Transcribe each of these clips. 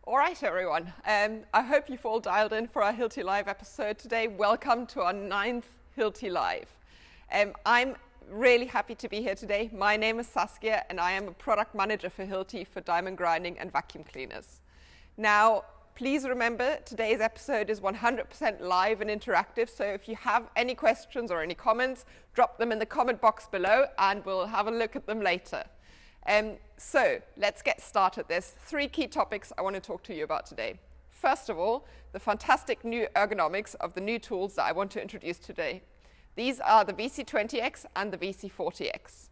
All right, everyone. I hope you've all dialed in for our Hilti Live episode today. Welcome to our 9th Hilti Live. I'm really happy to be here today. My name is Saskia, and I am a product manager for Hilti for diamond grinding and vacuum cleaners. Now, please remember, today's episode is 100% live and interactive, so if you have any questions or any comments, drop them in the comment box below, and we'll have a look at them later. So let's get started. There's 3 key topics I want to talk to you about today. First of all, the fantastic new ergonomics of the new tools that I want to introduce today. These are the VC20X and the VC40X.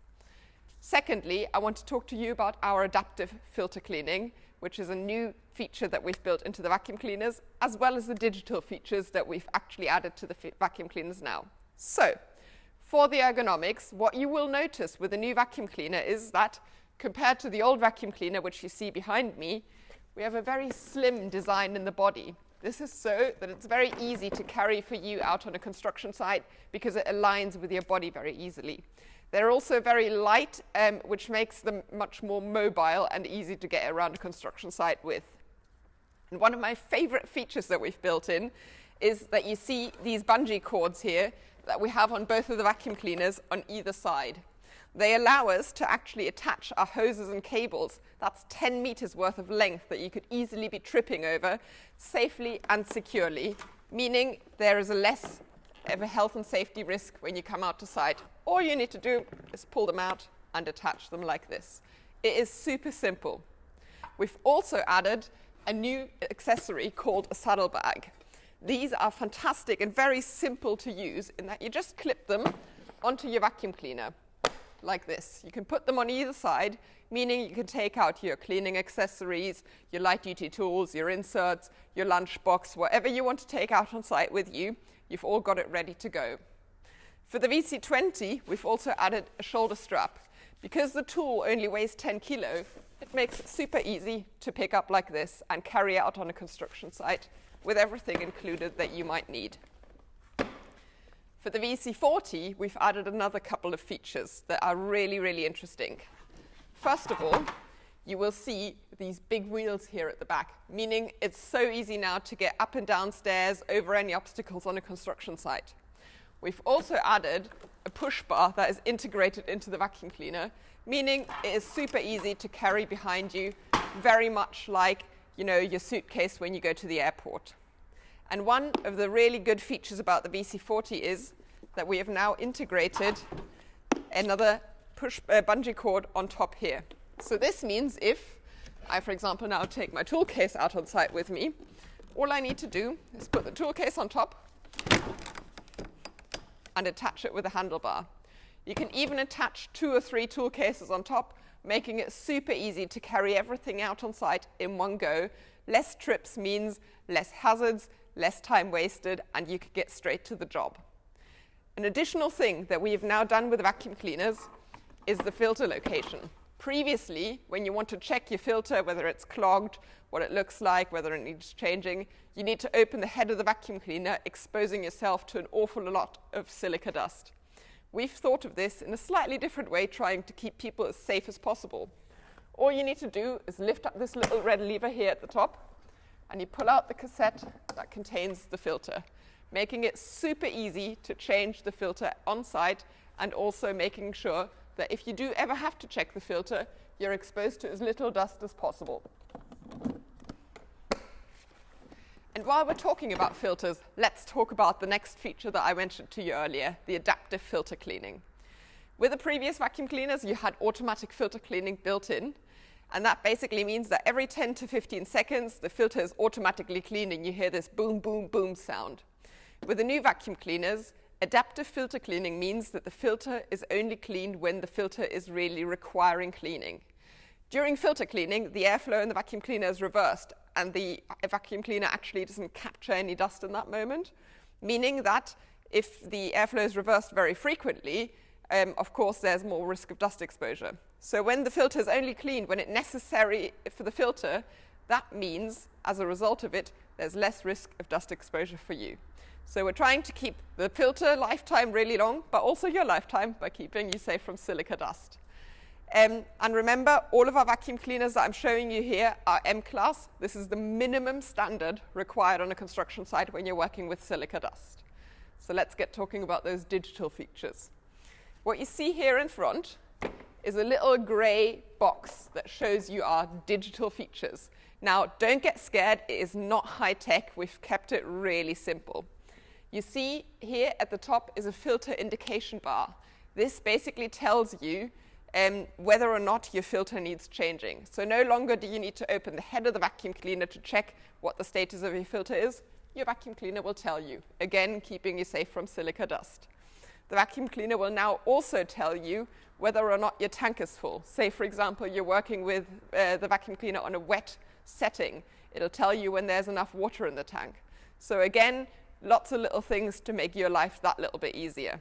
Secondly, I want to talk to you about our adaptive filter cleaning, which is a new feature that we've built into the vacuum cleaners, as well as the digital features that we've actually added to the vacuum cleaners now. So, for the ergonomics, what you will notice with the new vacuum cleaner is that compared to the old vacuum cleaner, which you see behind me, we have a very slim design in the body. This is so that it's very easy to carry for you out on a construction site because it aligns with your body very easily. They're also very light, which makes them much more mobile and easy to get around a construction site with. And one of my favorite features that we've built in is that you see these bungee cords here that we have on both of the vacuum cleaners on either side. They allow us to actually attach our hoses and cables. That's 10 meters worth of length that you could easily be tripping over safely and securely, meaning there is a less of a health and safety risk when you come out to site. All you need to do is pull them out and attach them like this. It is super simple. We've also added a new accessory called a saddlebag. These are fantastic and very simple to use in that you just clip them onto your vacuum cleaner like this. You can put them on either side, meaning you can take out your cleaning accessories, your light duty tools, your inserts, your lunchbox, whatever you want to take out on site with you, you've all got it ready to go. For the VC20, we've also added a shoulder strap. Because the tool only weighs 10 kilo, it makes it super easy to pick up like this and carry out on a construction site with everything included that you might need. For the VC40, we've added another couple of features that are really, really interesting. First of all, you will see these big wheels here at the back, meaning it's so easy now to get up and down stairs over any obstacles on a construction site. We've also added a push bar that is integrated into the vacuum cleaner, meaning it is super easy to carry behind you, very much like, your suitcase when you go to the airport. And one of the really good features about the VC40 is that we have now integrated another push bungee cord on top here. So this means if I, for example, now take my tool case out on site with me, all I need to do is put the tool case on top and attach it with a handlebar. You can even attach 2 or 3 tool cases on top, making it super easy to carry everything out on site in one go. Less trips means less hazards, less time wasted, and you could get straight to the job. An additional thing that we have now done with vacuum cleaners is the filter location. Previously, when you want to check your filter, whether it's clogged, what it looks like, whether it needs changing, you need to open the head of the vacuum cleaner, exposing yourself to an awful lot of silica dust. We've thought of this in a slightly different way, trying to keep people as safe as possible. All you need to do is lift up this little red lever here at the top, and you pull out the cassette that contains the filter, making it super easy to change the filter on site, and also making sure that if you do ever have to check the filter, you're exposed to as little dust as possible. And while we're talking about filters, let's talk about the next feature that I mentioned to you earlier, the adaptive filter cleaning. With the previous vacuum cleaners, you had automatic filter cleaning built in, and that basically means that every 10 to 15 seconds, the filter is automatically cleaned and you hear this boom, boom, boom sound. With the new vacuum cleaners, adaptive filter cleaning means that the filter is only cleaned when the filter is really requiring cleaning. During filter cleaning, the airflow in the vacuum cleaner is reversed, and the vacuum cleaner actually doesn't capture any dust in that moment, meaning that if the airflow is reversed very frequently, of course, there's more risk of dust exposure. So when the filter is only cleaned when it's necessary for the filter, that means, as a result of it, there's less risk of dust exposure for you. So we're trying to keep the filter lifetime really long, but also your lifetime by keeping you safe from silica dust. And remember, all of our vacuum cleaners that I'm showing you here are M-class. This is the minimum standard required on a construction site when you're working with silica dust. So let's get talking about those digital features. What you see here in front is a little gray box that shows you our digital features. Now, don't get scared. It is not high-tech. We've kept it really simple. You see here at the top is a filter indication bar. This basically tells you whether or not your filter needs changing. So no longer do you need to open the head of the vacuum cleaner to check what the status of your filter is. Your vacuum cleaner will tell you, again, keeping you safe from silica dust. The vacuum cleaner will now also tell you whether or not your tank is full. Say, for example, you're working with the vacuum cleaner on a wet setting. It'll tell you when there's enough water in the tank. So again, lots of little things to make your life that little bit easier.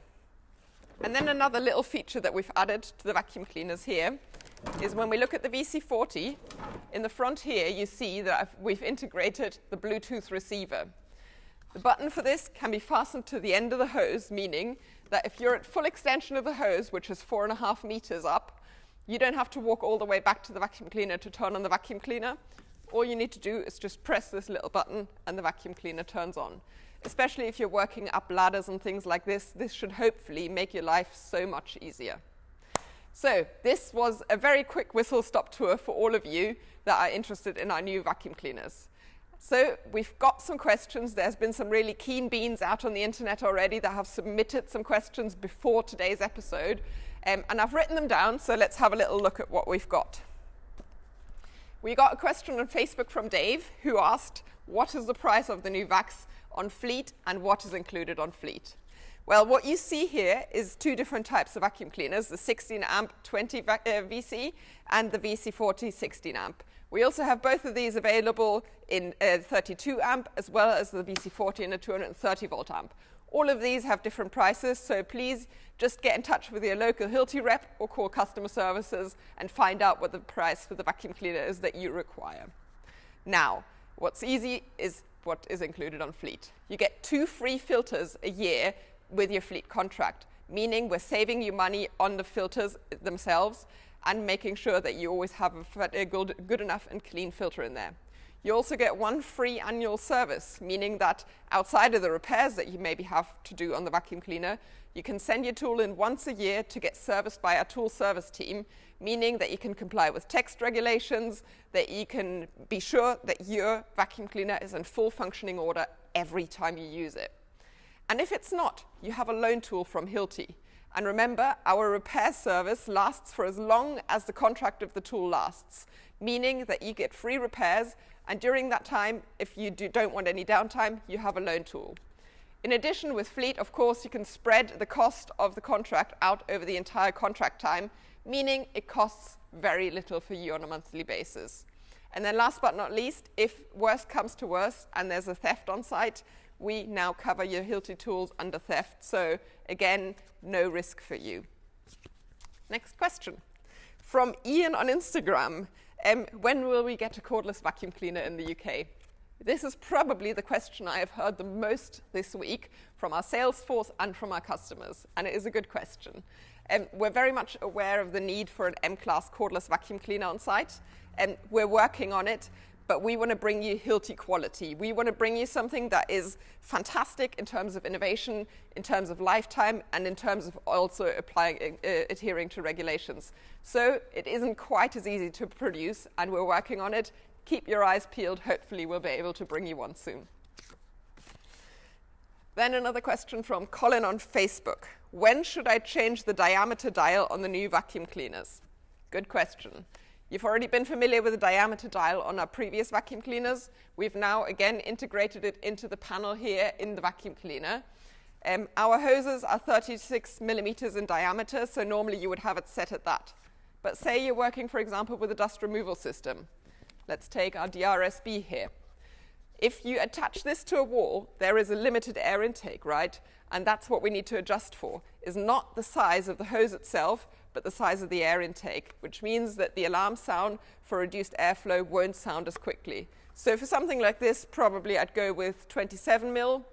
And then another little feature that we've added to the vacuum cleaners here is when we look at the VC40, in the front here you see that we've integrated the Bluetooth receiver. The button for this can be fastened to the end of the hose, meaning that if you're at full extension of the hose, which is 4.5 meters up, you don't have to walk all the way back to the vacuum cleaner to turn on the vacuum cleaner. All you need to do is just press this little button and the vacuum cleaner turns on. Especially if you're working up ladders and things like this, this should hopefully make your life so much easier. So this was a very quick whistle-stop tour for all of you that are interested in our new vacuum cleaners. So we've got some questions. There's been some really keen beans out on the internet already that have submitted some questions before today's episode. And I've written them down, so let's have a little look at what we've got. We got a question on Facebook from Dave, who asked, what is the price of the new vacs on fleet and what is included on fleet? Well, what you see here is two different types of vacuum cleaners, the 16 amp 20 VC and the VC40 16 amp. We also have both of these available in 32 amp as well as the VC40 in a 230 volt amp. All of these have different prices, so please just get in touch with your local Hilti rep or call customer services and find out what the price for the vacuum cleaner is that you require. Now, what's easy is what is included on fleet. You get 2 free filters a year with your fleet contract, meaning we're saving you money on the filters themselves and making sure that you always have a good enough and clean filter in there. You also get 1 free annual service, meaning that outside of the repairs that you maybe have to do on the vacuum cleaner, you can send your tool in once a year to get serviced by our tool service team, meaning that you can comply with text regulations, that you can be sure that your vacuum cleaner is in full functioning order every time you use it. And if it's not, you have a loan tool from Hilti. And remember, our repair service lasts for as long as the contract of the tool lasts, meaning that you get free repairs, and during that time, if you don't want any downtime, you have a loan tool. In addition, with fleet, of course, you can spread the cost of the contract out over the entire contract time, meaning it costs very little for you on a monthly basis. And then last but not least, if worst comes to worst and there's a theft on site, we now cover your Hilti tools under theft. So again, no risk for you. Next question. From Ian on Instagram, when will we get a cordless vacuum cleaner in the UK? This is probably the question I have heard the most this week from our sales force and from our customers, and it is a good question. We're very much aware of the need for an M-class cordless vacuum cleaner on site, and we're working on it, but we want to bring you Hilti quality. We want to bring you something that is fantastic in terms of innovation, in terms of lifetime, and in terms of also adhering to regulations. So it isn't quite as easy to produce, and we're working on it. Keep your eyes peeled. Hopefully we'll be able to bring you one soon. Then another question from Colin on Facebook. When should I change the diameter dial on the new vacuum cleaners? Good question. You've already been familiar with the diameter dial on our previous vacuum cleaners. We've now again integrated it into the panel here in the vacuum cleaner. Our hoses are 36 millimeters in diameter, so normally you would have it set at that. But say you're working, for example, with a dust removal system. Let's take our DRSB here. If you attach this to a wall, there is a limited air intake, right? And that's what we need to adjust for, is not the size of the hose itself, but the size of the air intake, which means that the alarm sound for reduced airflow won't sound as quickly. So for something like this, probably I'd go with 27 mil.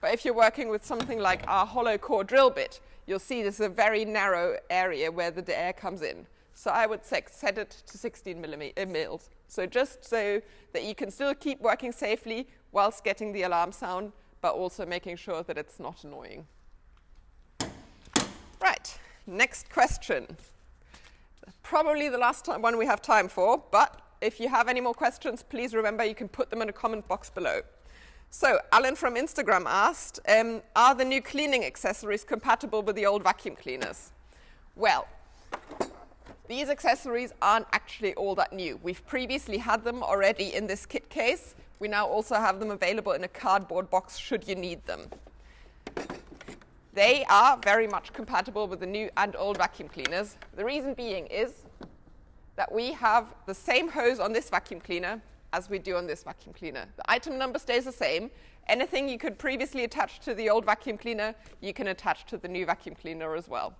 But if you're working with something like our hollow core drill bit, you'll see this is a very narrow area where the air comes in. So I would set it to 16 mils. So just so that you can still keep working safely whilst getting the alarm sound, but also making sure that it's not annoying. Right, next question. Probably the last one we have time for, but if you have any more questions, please remember you can put them in a comment box below. So Alan from Instagram asked, are the new cleaning accessories compatible with the old vacuum cleaners? Well, these accessories aren't actually all that new. We've previously had them already in this kit case. We now also have them available in a cardboard box should you need them. They are very much compatible with the new and old vacuum cleaners. The reason being is that we have the same hose on this vacuum cleaner as we do on this vacuum cleaner. The item number stays the same. Anything you could previously attach to the old vacuum cleaner, you can attach to the new vacuum cleaner as well.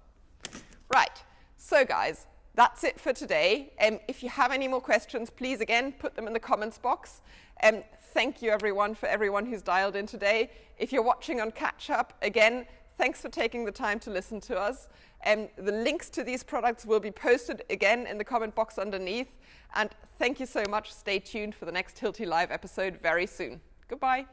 Right, so guys, that's it for today. If you have any more questions, please again put them in the comments box. Thank you everyone who's dialed in today. If you're watching on catch up, again, thanks for taking the time to listen to us. The links to these products will be posted again in the comment box underneath. And thank you so much. Stay tuned for the next Hilti Live episode very soon. Goodbye.